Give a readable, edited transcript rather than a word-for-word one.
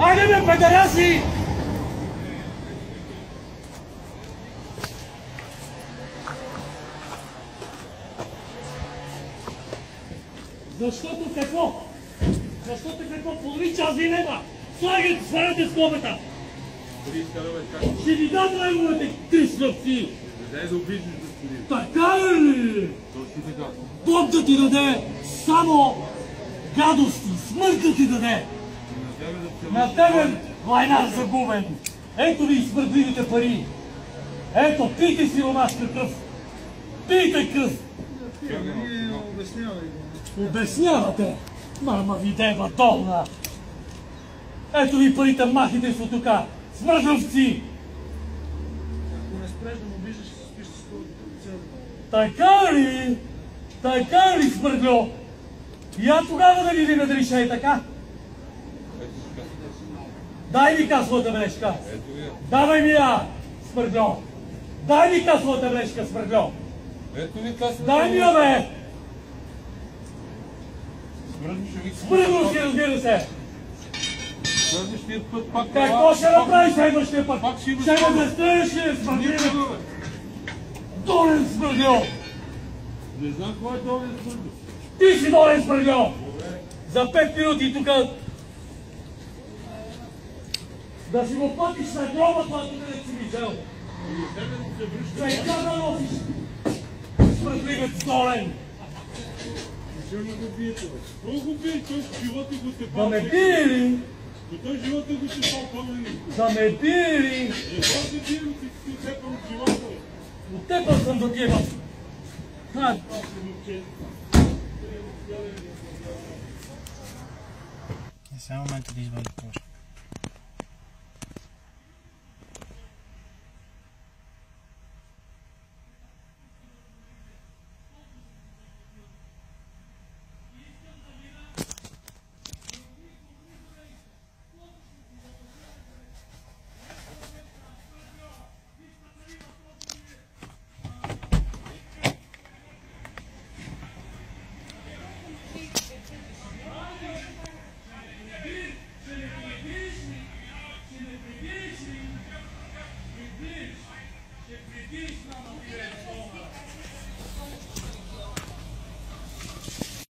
Айде бе, педараси! Защото какво? Защото какво? Половин час ви нема! Слагайте, сварете скобата! Ще ви дам неговите 3 слъпци! Дай да обидиш, господин. Така ли? Точно така. Бог да ти даде само гадости, смърт да ти даде! На тебе война загубен! Ето ви смъртливите пари! Ето, пийте си ромашка кръв! Пийте кръв! Обяснявате? Мама ви дева долна! Ето ви парите, махите се от тук! Смъртливци! Ако не спреш да му виждаш, спиш с това. Така ли? Така ли, смърдло? Я тогава да ви видиш, е така? Дай ми касовата бележка! Давай ми я, смърдло! Дай ми касовата бележка, смърдло! Ето ви касовата. Дай ми я, бе! Смърдно Смърдло си, разбира се! следващия път пак... Какво ще направиш следващия път? Пак ще имаш... Ще ме застрелиш ли, смърдло? Долен, смърдло! Не знам кой е долен смърдно. Ти си долен, смърдло! За 5 минути тук... Да си го платиш на гроба, това тук не си виждал. Сега да носиш. Смъртливец долен. Защо не го биете, бе? Кой го бие? Той с живота го те Да ме бие ли? Той живота го те пал Да ме бие ли? Защо се бие, но ти отцепам от живота, бе? Отепал съм до тия. Сега е момента да извади площ.